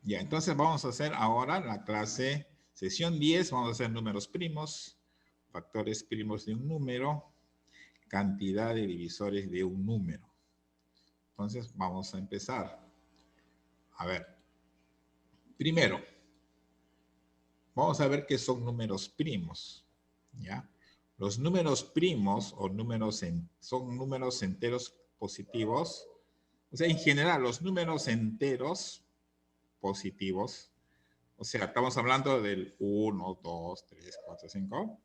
Ya, entonces vamos a hacer ahora la clase, sesión 10, vamos a hacer números primos, factores primos de un número, cantidad de divisores de un número. Entonces vamos a empezar. A ver, primero, vamos a ver qué son números primos, ¿ya? Los números primos o son números enteros positivos. O sea, en general, los números enteros positivos, o sea, estamos hablando del 1, 2, 3, 4, 5,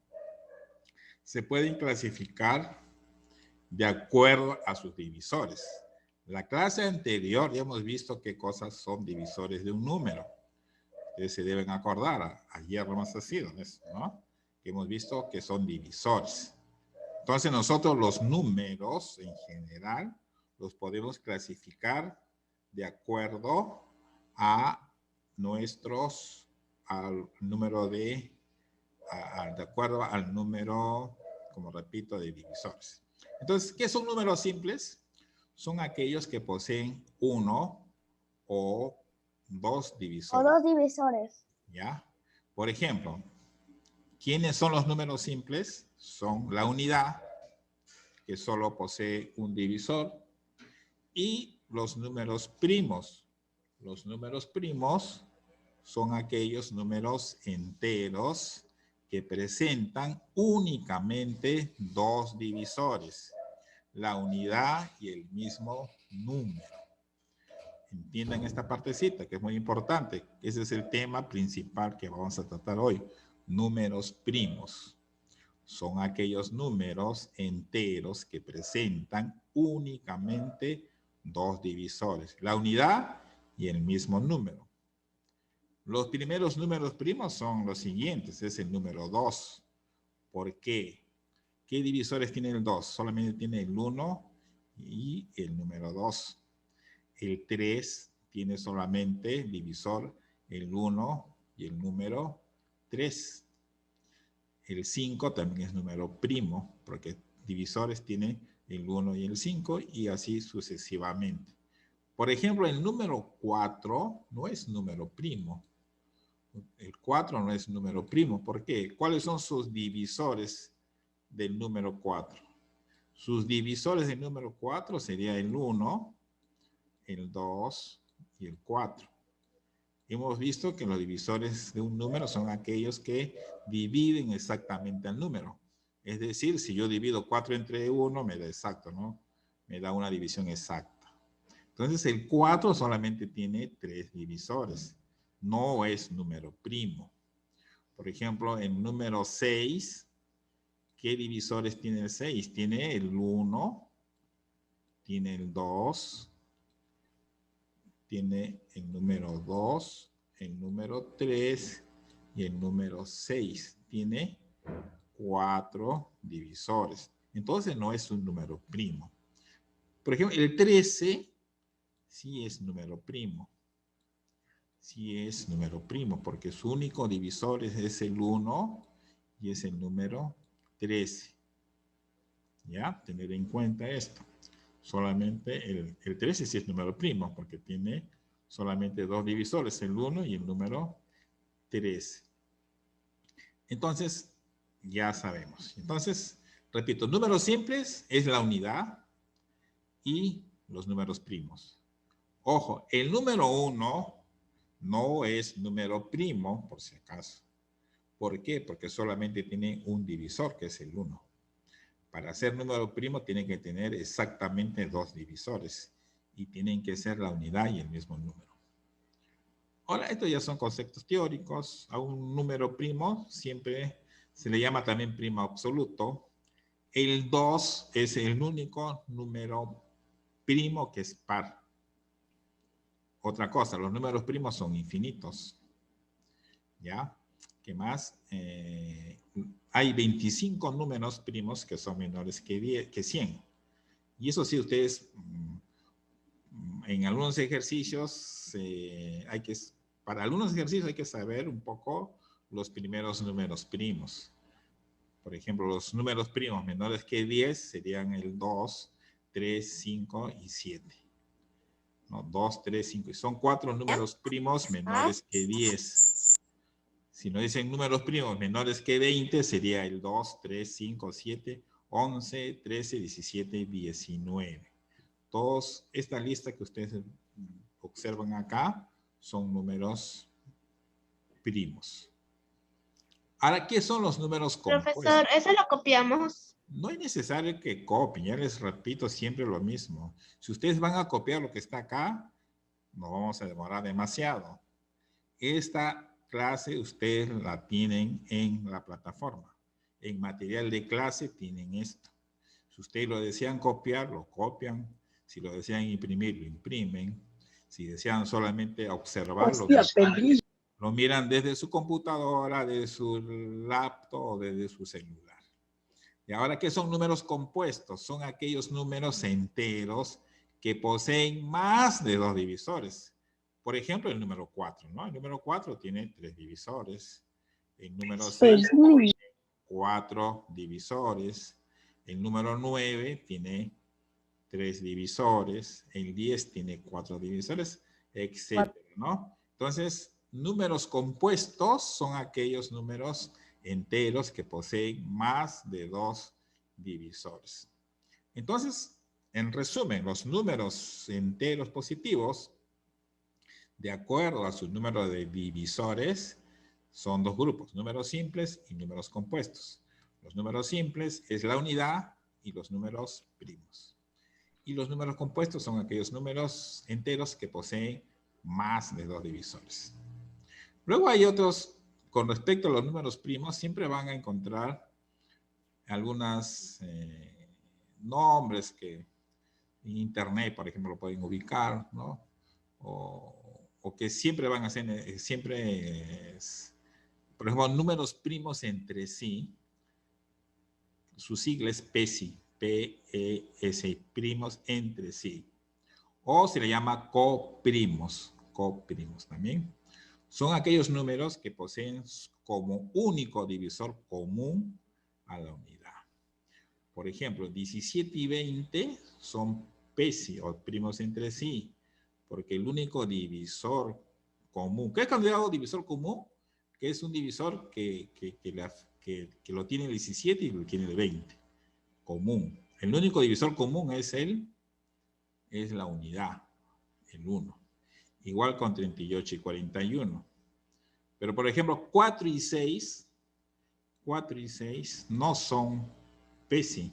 se pueden clasificar de acuerdo a sus divisores. La clase anterior ya hemos visto qué cosas son divisores de un número. Ustedes se deben acordar, ayer lo hemos sido, ¿no? Que hemos visto que son divisores. Entonces nosotros los números en general los podemos clasificar de acuerdo a nuestros, al número de acuerdo al número, como repito, de divisores. Entonces, ¿qué son números simples? Son aquellos que poseen uno o dos O divisores, dos divisores. ¿ya? Por ejemplo, ¿quiénes son los números simples? Son la unidad, que solo posee un divisor, y los números primos. Los números primos son aquellos números enteros que presentan únicamente dos divisores, la unidad y el mismo número. Entiendan esta partecita que es muy importante. Ese es el tema principal que vamos a tratar hoy. Números primos. Son aquellos números enteros que presentan únicamente dos divisores, la unidad y el mismo número. Los primeros números primos son los siguientes, es el número 2. ¿Por qué? ¿Qué divisores tiene el 2? Solamente tiene el 1 y el número 2. El 3 tiene solamente divisor el 1 y el número 3. El 5 también es número primo, porque divisores tiene el 1 y el 5 y así sucesivamente. Por ejemplo, el número 4 no es número primo. El 4 no es número primo. ¿Por qué? ¿Cuáles son sus divisores del número 4? Sus divisores del número 4 sería el 1, el 2 y el 4. Hemos visto que los divisores de un número son aquellos que dividen exactamente al número. Es decir, si yo divido 4 entre 1, me da exacto, ¿no? Me da una división exacta. Entonces, el 4 solamente tiene 3 divisores. No es número primo. Por ejemplo, el número 6, ¿qué divisores tiene el 6? Tiene el 1, tiene el 2, tiene el número 2, el número 3 y el número 6. Tiene 4 divisores. Entonces no es un número primo. Por ejemplo, el 13 sí es número primo. Sí es número primo porque su único divisor es el 1 y es el número 13. ¿Ya? Tener en cuenta esto. Solamente el 13 sí es número primo porque tiene solamente dos divisores, el 1 y el número 13. Entonces, ya sabemos. Entonces, repito, números simples es la unidad y los números primos. Ojo, el número 1 no es número primo, por si acaso. ¿Por qué? Porque solamente tiene un divisor, que es el 1. Para ser número primo tiene que tener exactamente dos divisores y tienen que ser la unidad y el mismo número. Ahora, estos ya son conceptos teóricos. A un número primo siempre se le llama también primo absoluto. El 2 es el único número primo que es par. Otra cosa, los números primos son infinitos. ¿Ya? ¿Qué más? Hay 25 números primos que son menores que 100. Y eso sí, ustedes en algunos ejercicios para algunos ejercicios hay que saber un poco los primeros números primos. Por ejemplo, los números primos menores que 10 serían el 2, 3, 5 y 7. ¿no? 2, 3, 5. Y son 4 números primos menores que 10. Si nos dicen números primos menores que 20, sería el 2, 3, 5, 7, 11, 13, 17 y 19. Todos, esta lista que ustedes observan acá son números primos. Ahora, ¿qué son los números compuestos? Profesor, ¿eso lo copiamos? No es necesario que copien, ya les repito siempre lo mismo. Si ustedes van a copiar lo que está acá, no vamos a demorar demasiado. Esta clase ustedes la tienen en la plataforma. En material de clase tienen esto. Si ustedes lo desean copiar, lo copian. Si lo desean imprimir, lo imprimen. Si desean solamente observarlo, lo miran desde su computadora, desde su laptop o desde su celular. Y ahora, ¿qué son números compuestos? Son aquellos números enteros que poseen más de 2 divisores. Por ejemplo, el número 4, ¿no? El número 4 tiene 3 divisores. El número 6 tiene 4 divisores. El número 9 tiene 3 divisores. El 10 tiene 4 divisores, etcétera, ¿no? Entonces, números compuestos son aquellos números enteros que poseen más de 2 divisores. Entonces, en resumen, los números enteros positivos, de acuerdo a su número de divisores, son 2 grupos, números simples y números compuestos. Los números simples es la unidad y los números primos. Y los números compuestos son aquellos números enteros que poseen más de 2 divisores. Luego hay otros, con respecto a los números primos, siempre van a encontrar algunos nombres que en internet, por ejemplo, lo pueden ubicar, ¿no? O que siempre van a ser, por ejemplo, números primos entre sí, su sigla es PESI, P-E-S, primos entre sí. O se le llama coprimos también. Son aquellos números que poseen como único divisor común a la unidad. Por ejemplo, 17 y 20 son PESI o primos entre sí, porque el único divisor común, ¿qué es cuando yo hago divisor común? Que es un divisor que lo tiene el 17 y lo tiene el 20, común. El único divisor común es la unidad, el 1. Igual con 38 y 41. Pero, por ejemplo, 4 y 6 no son PESI.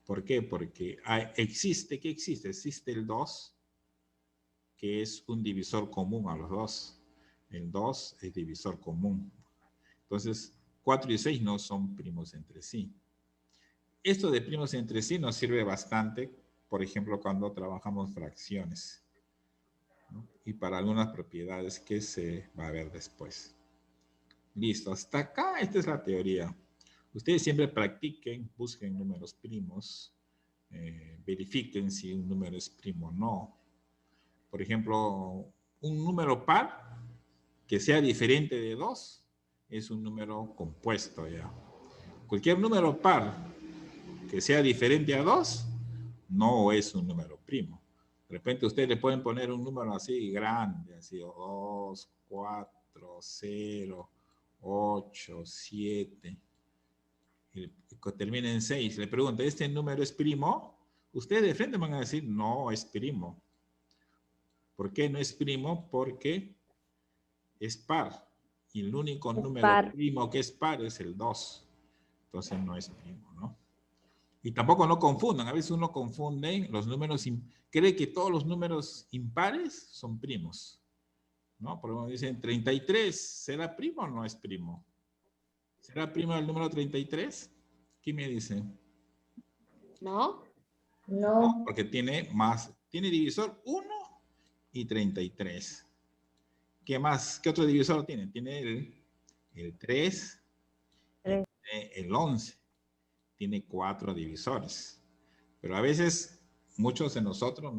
¿Por qué? Porque existe el 2, que es un divisor común a los 2. El 2 es divisor común. Entonces, 4 y 6 no son primos entre sí. Esto de primos entre sí nos sirve bastante, por ejemplo, cuando trabajamos fracciones, ¿no? Y para algunas propiedades que se va a ver después. Listo, hasta acá esta es la teoría. Ustedes siempre practiquen, busquen números primos, verifiquen si un número es primo o no. Por ejemplo, un número par que sea diferente de 2 es un número compuesto ya. Cualquier número par que sea diferente a 2 no es un número primo. De repente ustedes le pueden poner un número así grande, así 2, 4, 0, 8, 7, que termina en 6. Le pregunto, ¿este número es primo? Ustedes de frente van a decir, no es primo. ¿Por qué no es primo? Porque es par. Y el único número primo que es par es el 2. Entonces no es primo, ¿no? Y tampoco no confundan. A veces uno confunde los números, cree que todos los números impares son primos, ¿no? Por ejemplo, dicen 33, ¿será primo o no es primo? ¿Será primo el número 33? ¿Qué me dicen? No. No, porque tiene divisor 1 y 33. ¿Qué más? ¿Qué otro divisor tiene? Tiene el 3, el 11. Tiene 4 divisores. Pero a veces muchos de nosotros,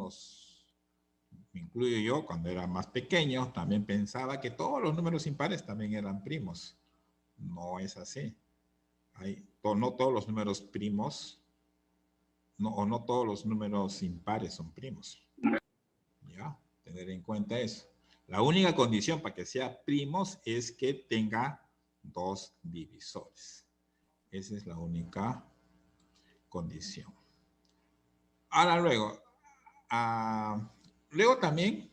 me incluyo yo, cuando era más pequeño, también pensaba que todos los números impares también eran primos. No es así. No todos los números primos, no todos los números impares son primos. ¿Ya? Tener en cuenta eso. La única condición para que sea primos es que tenga 2 divisores. Esa es la única condición. Ahora luego también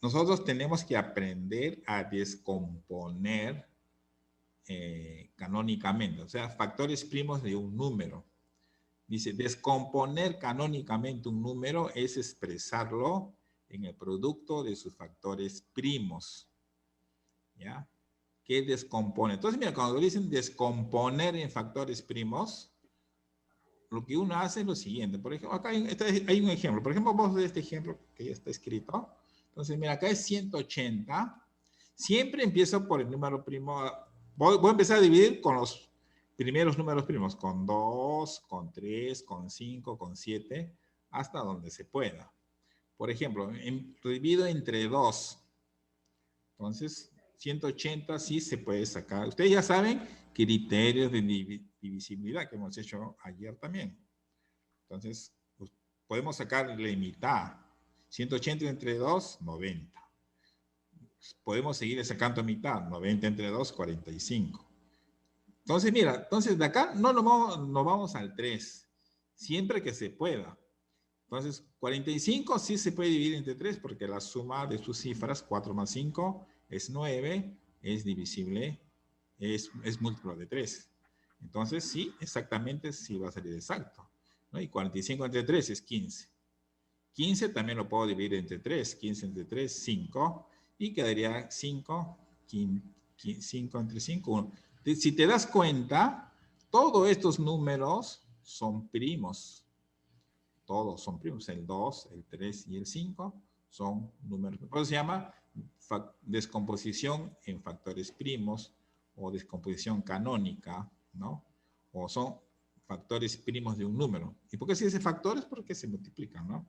nosotros tenemos que aprender a descomponer canónicamente, o sea, factores primos de un número. Dice, descomponer canónicamente un número es expresarlo en el producto de sus factores primos. ¿Ya? ¿Qué descompone? Entonces, mira, cuando dicen descomponer en factores primos, lo que uno hace es lo siguiente. Por ejemplo, acá hay un ejemplo. Por ejemplo, vamos a ver este ejemplo que ya está escrito. Entonces, mira, acá es 180. Siempre empiezo por el número primo. Voy a empezar a dividir con los primeros números primos, con 2, con 3, con 5, con 7, hasta donde se pueda. Por ejemplo, divido entre 2. Entonces, 180 sí se puede sacar. Ustedes ya saben criterios de divisibilidad que hemos hecho ayer también. Entonces, pues, podemos sacarle mitad. 180 entre 2, 90. Podemos seguir sacando mitad. 90 entre 2, 45. Entonces, mira, entonces de acá no vamos al 3. Siempre que se pueda. Entonces, 45 sí se puede dividir entre 3 porque la suma de sus cifras, 4 más 5, es 9, es divisible, es múltiplo de 3. Entonces, sí, exactamente sí va a salir exacto, ¿no? Y 45 entre 3 es 15. 15 también lo puedo dividir entre 3. 15 entre 3, 5. Y quedaría 5, 5 entre 5, 1. Si te das cuenta, todos estos números son primos. Todos son primos. El 2, el 3 y el 5 son números. Por eso se llama descomposición en factores primos o descomposición canónica, ¿no? O son factores primos de un número. ¿Y por qué se dice factores? Porque se multiplican, ¿no?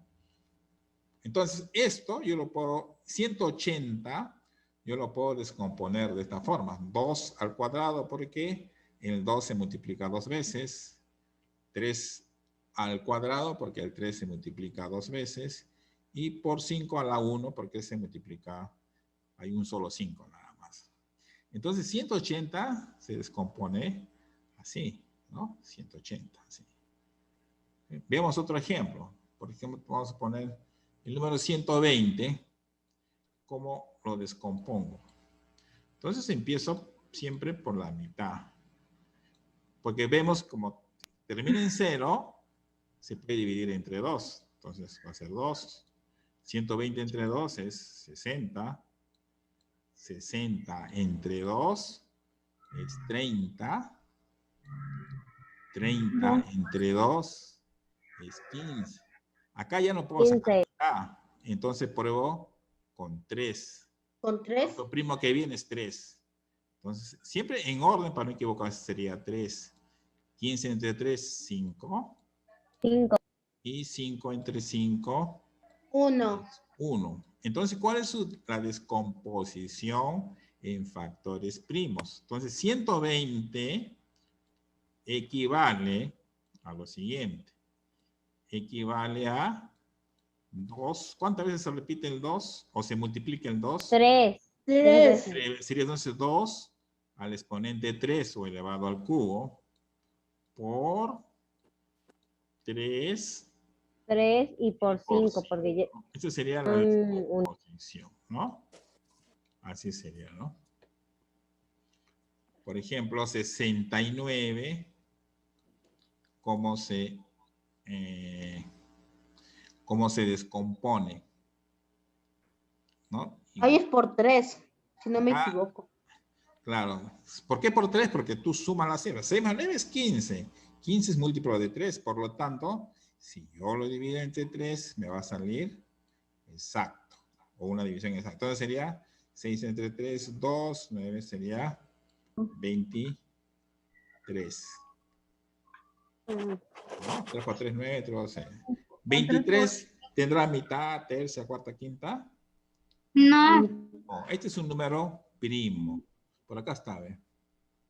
Entonces, esto yo lo puedo, 180, yo lo puedo descomponer de esta forma. 2 al cuadrado, porque el 2 se multiplica 2 veces. 3 al cuadrado, porque el 3 se multiplica 2 veces. Y por 5 a la 1, porque se multiplica, hay un solo 5 nada más. Entonces, 180 se descompone así, ¿no? 180, así. Veamos otro ejemplo. Por ejemplo, vamos a poner el número 120, ¿cómo lo descompongo? Entonces empiezo siempre por la mitad. Porque vemos como termina en 0, se puede dividir entre 2. Entonces va a ser 2. 120 entre 2 es 60. 60 entre 2 es 30. 30 entre 2 es 15. Acá ya no puedo sacar mitad. Entonces pruebo con 3. ¿Con 3? Lo primo que viene es 3. Entonces, siempre en orden, para no equivocarse, sería 3. 15 entre 3, 5. 5. Y 5 entre 5, 1. 1. Entonces, ¿cuál es la descomposición en factores primos? Entonces, 120 equivale a lo siguiente. Equivale a 2. ¿Cuántas veces se repite el 2? ¿O se multiplica el 2? 3. 3. Sería entonces 2 al exponente 3 o elevado al cubo por 3. 3 y por 5. Porque Esa sería la descomposición, ¿no? Así sería, ¿no? Por ejemplo, 69, ¿cómo se descompone? ¿No? Ahí es por 3, si no me Ah, equivoco. claro. ¿Por qué por 3? Porque tú sumas las cifras. 6 más 9 es 15. 15 es múltiplo de 3. Por lo tanto, si yo lo divido entre 3, me va a salir exacto. O una división exacta. Entonces sería 6 entre 3, 2. 9 sería 23. ¿No? 3 por 3, 9, 3 por 6. 23 tendrá mitad, tercia, cuarta, quinta. No. No, este es un número primo. Por acá está, ¿ve?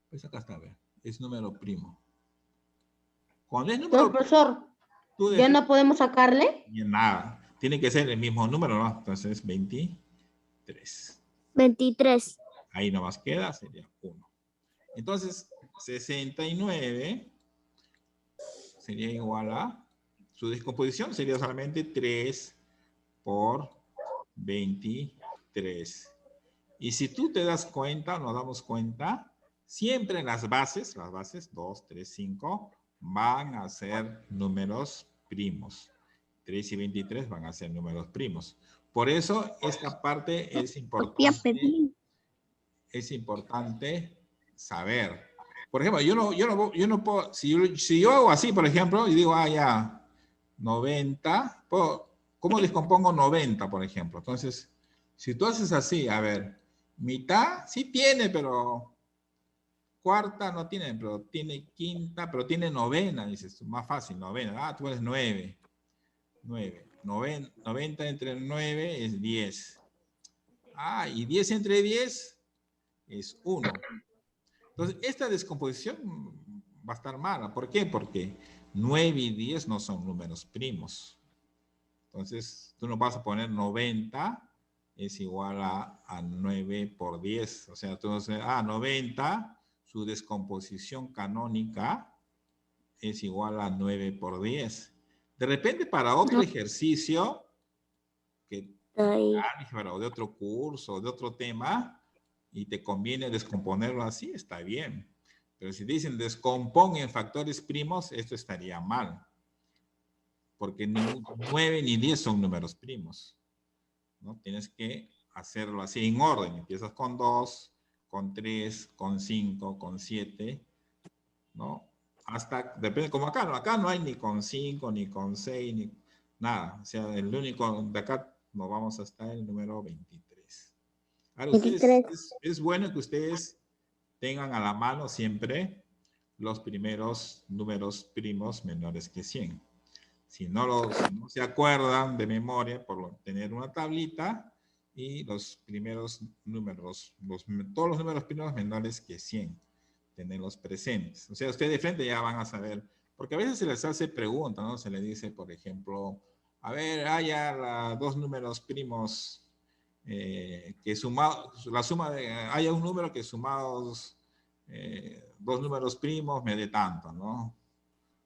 Pues acá está, ¿ve? Es número primo. Cuando es número Profesor, tú ¿ya no podemos sacarle? ni nada. Tiene que ser el mismo número, ¿no? Entonces, 23. 23. Ahí nomás queda, sería 1. Entonces, 69 sería igual a, su descomposición sería solamente 3 por 23. Y si tú te das cuenta, nos damos cuenta, siempre las bases 2, 3, 5, van a ser números primos. 3 y 23 van a ser números primos. Por eso, esta parte es importante. Es importante saber. Por ejemplo, yo no puedo, si yo hago así, por ejemplo, y digo, ya, 90, ¿cómo descompongo 90, por ejemplo? Entonces, si tú haces así, a ver, mitad sí tiene, pero cuarta no tiene, pero tiene quinta, pero tiene novena, dices, más fácil, novena. Tú eres 9. 90 entre 9 es 10. Y 10 entre 10 es 1. Entonces, esta descomposición va a estar mala. ¿Por qué? Porque 9 y 10 no son números primos. Entonces, tú no vas a poner 90 es igual a 9 por 10. O sea, tú vas a decir, 90, su descomposición canónica es igual a 9 por 10. De repente, para otro ejercicio, o de otro curso, de otro tema, y te conviene descomponerlo así, está bien. Pero si dicen descompón en factores primos, esto estaría mal. Porque ni 9 ni 10 son números primos, ¿no? Tienes que hacerlo así en orden. Empiezas con 2, con 3, con 5, con 7, ¿no? Hasta, depende, como acá, ¿no? Acá no hay ni con 5, ni con 6, ni nada. O sea, el único, de acá nos vamos hasta el número 23. Ahora, ustedes, es bueno que ustedes tengan a la mano siempre los primeros números primos menores que 100. Si no se acuerdan de memoria, por tener una tablita y los primeros números, todos los números primos menores que 100, tenerlos presentes. O sea, ustedes de frente ya van a saber, porque a veces se les hace pregunta, ¿no? Se les dice, por ejemplo, a ver, haya dos números primos que sumados, la suma de, haya un número que sumados dos números primos me dé tanto, ¿no?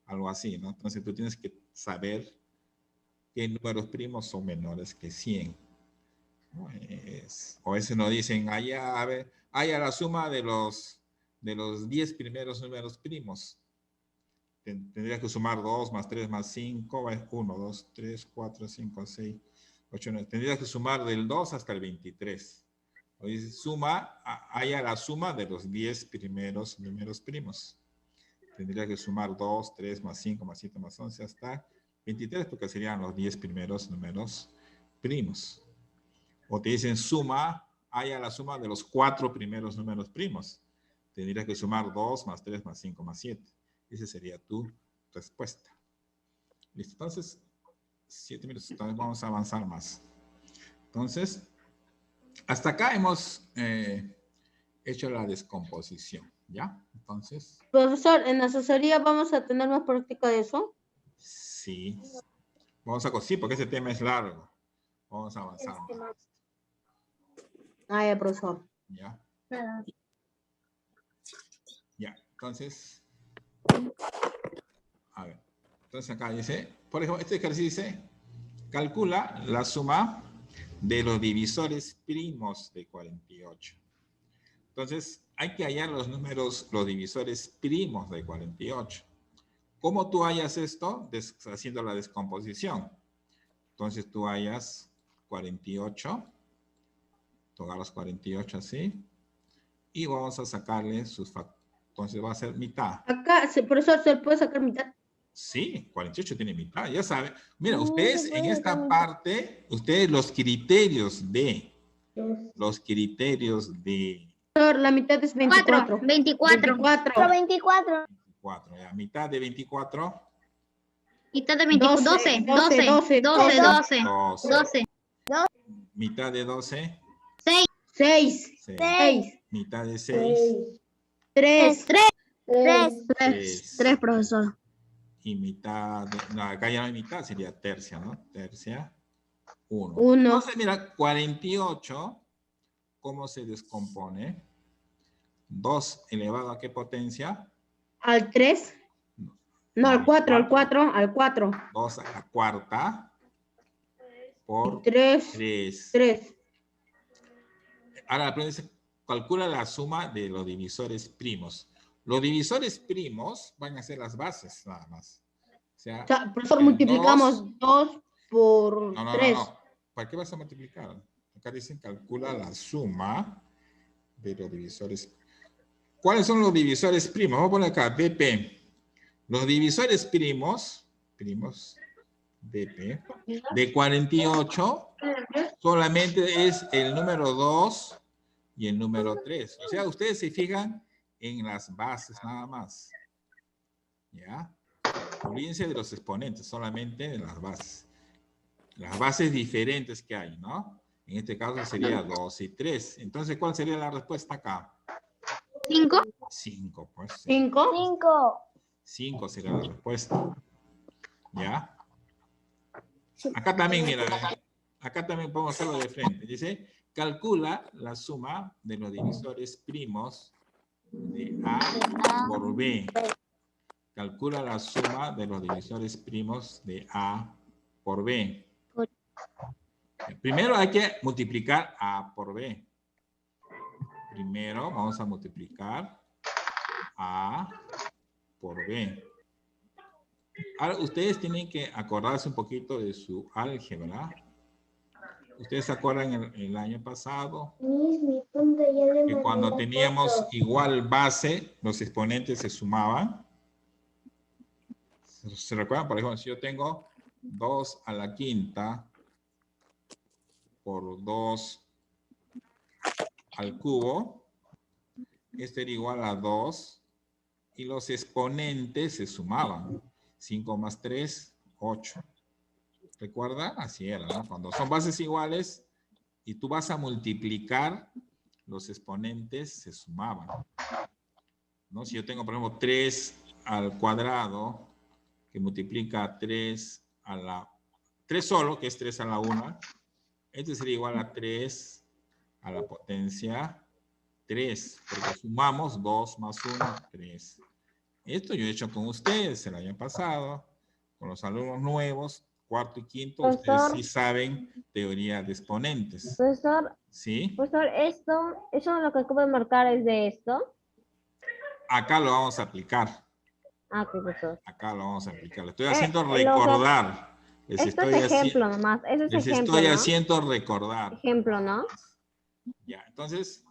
Algo así, ¿no? Entonces tú tienes que saber qué números primos son menores que 100. ¿No? O a veces nos dicen, a ver, la suma de los 10 primeros números primos. Tendrías que sumar 2 más 3 más 5, 1, 2, 3, 4, 5, 6, 8, 9. Tendrías que sumar del 2 hasta el 23. O dice, haya la suma de los 10 primeros números primos. Tendría que sumar 2, 3, más 5, más 7, más 11, hasta 23, porque serían los 10 primeros números primos. O te dicen haya la suma de los 4 primeros números primos. Tendrías que sumar 2, más 3, más 5, más 7. Esa sería tu respuesta. Listo, entonces, 7 minutos, entonces vamos a avanzar más. Entonces, hasta acá hemos hecho la descomposición, ¿ya? Entonces. Profesor, en asesoría vamos a tener más práctica de eso. Sí. Sí, porque ese tema es largo. Vamos a avanzar más. Ya, profesor. ¿Ya? Ya, entonces. A ver. Entonces acá dice, por ejemplo, este ejercicio dice, calcula la suma de los divisores primos de 48. Entonces, hay que hallar los números, los divisores primos de 48. ¿Cómo tú hallas esto? Haciendo la descomposición. Entonces, tú hallas 48. Tú agarras 48 así. Y vamos a sacarle sus factores. Entonces, va a ser mitad. Acá, profesor, ¿se puede sacar mitad? Sí, 48 tiene mitad, ya saben. Mira, ustedes en esta parte, ustedes los criterios de... La mitad es 24. 24. 24. 24, ya. Mitad de 24. Mitad de 24. 12. Mitad de 12. 6. Mitad de 6. 3. 3, profesor. Y mitad de... No, acá ya no hay mitad, sería tercia, ¿no? Tercia. 1. 1. Entonces, mira, 48, ¿cómo se descompone? 2 elevado a qué potencia? Al 3. No, al 4, al 4, al 4. 2 a la cuarta por 3. 3. Ahora la pregunta dice, calcula la suma de los divisores primos. Los divisores primos van a ser las bases nada más. O sea, profesor, multiplicamos 2 por 3. No. ¿Para qué vas a multiplicar? Acá dicen calcula la suma de los divisores. ¿Cuáles son los divisores primos? Vamos a poner acá, BP. Los divisores primos, BP, de 48, solamente es el número 2 y el número 3. O sea, ustedes se fijan en las bases nada más. ¿Ya? Olvídense de los exponentes, solamente de las bases. Las bases diferentes que hay, ¿no? En este caso sería 2 y 3. Entonces, ¿cuál sería la respuesta acá? 5. 5, pues. 5. 5 sería la respuesta. ¿Ya? Acá también, mira, acá también podemos hacerlo de frente. Dice, calcula la suma de los divisores primos de A por B. Calcula la suma de los divisores primos de A por B. Primero hay que multiplicar A por B. Primero vamos a multiplicar A por B. Ahora ustedes tienen que acordarse un poquito de su álgebra. Ustedes se acuerdan el año pasado que cuando teníamos igual base, los exponentes se sumaban. ¿Se recuerdan? Por ejemplo, si yo tengo 2 a la quinta por 2 al cubo, esto era igual a 2 y los exponentes se sumaban. 5 más 3, 8. ¿Recuerda? Así era, ¿no? Cuando son bases iguales y tú vas a multiplicar, los exponentes se sumaban. ¿No? Si yo tengo, por ejemplo, 3 al cuadrado, que multiplica 3 a la... 3 solo, que es 3 a la 1. Este sería igual a 3 a la potencia 3, porque sumamos 2 más 1, 3. Esto yo he hecho con ustedes el año pasado, con los alumnos nuevos, cuarto y quinto, Profesor, ustedes sí saben teoría de exponentes. Profesor, ¿Sí? profesor, eso lo que acabo de marcar es de esto. Acá lo vamos a aplicar. Ah, profesor. Acá lo vamos a aplicar. Le estoy haciendo recordar. Esto es ejemplo nomás. Eso es les ejemplo, estoy ¿no? haciendo recordar. Ejemplo, ¿no? Ya, entonces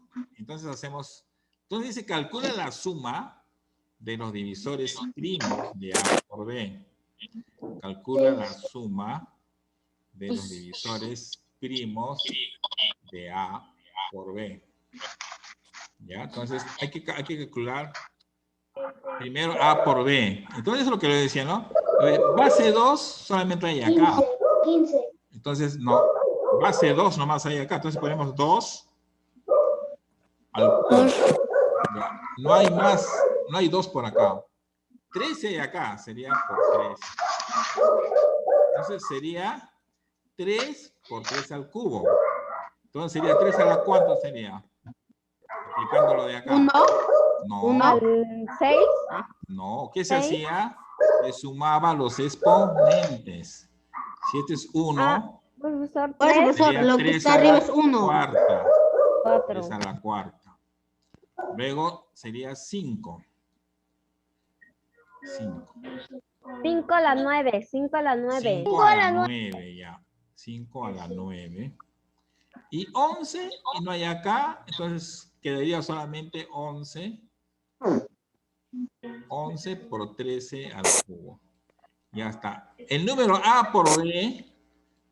hacemos... Entonces dice, calcula la suma de los divisores primos de A por B. Calcula la suma de los divisores primos de A por B. ¿Ya? Entonces, hay que calcular primero A por B. Entonces, es lo que le decía, ¿no? Base 2 solamente hay acá. 15. Entonces, no. Base 2 nomás hay acá. Entonces, ponemos 2 al cubo. Ya. No hay más. No hay 2 por acá. 13 hay acá. Sería por 3. Entonces, sería 3 por 3 al cubo. Entonces, sería 3 a la cuánto sería. Aplicándolo de acá. 1. No. 1. Al 6. No. ¿Qué se hacía? Se sumaba los exponentes. Si este es 1. Profesor, Por eso, 3. profesor, sería lo que 3 está a arriba la es 1. cuarta. 4. 3 a la cuarta. Luego sería 5. 5. 5 a la 9. 5 a la 9. 5 a la 9 ya. 5 a la 9. Y 11, y no hay acá, entonces quedaría solamente 11. 11 por 13 al cubo. Ya está. El número A por B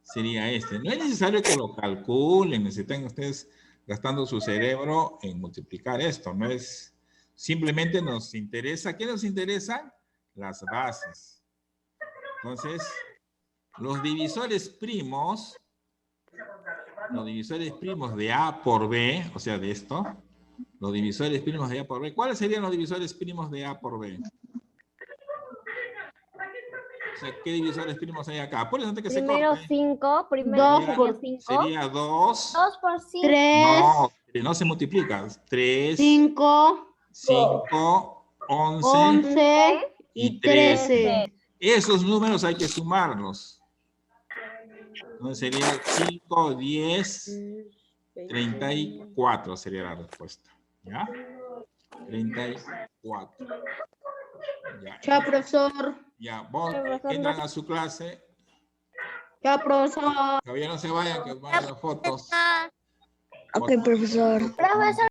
sería este. No es necesario que lo calculen, necesitan ustedes gastando su cerebro en multiplicar esto. No es, simplemente nos interesa. ¿Qué nos interesa? Las bases. Entonces, los divisores primos de A por B, o sea, de esto, los divisores primos de A por B. ¿Cuáles serían los divisores primos de A por B? sea, ¿qué divisores primos hay acá? Acuérdense que se Primero corte. 5, primero Dos sería por 5. Sería 2. 2 por 5. 3, No se multiplica. 3, 5, 5, 11 11 y 13. Esos números hay que sumarlos. Entonces sería 5, 10, 34 sería la respuesta. ¿Ya? 34. Ya. Chao, profesor. Ya, vos entran a su clase. Chao, profesor. Todavía no se vayan, que vayan las fotos. Ok, profesor. Profesor.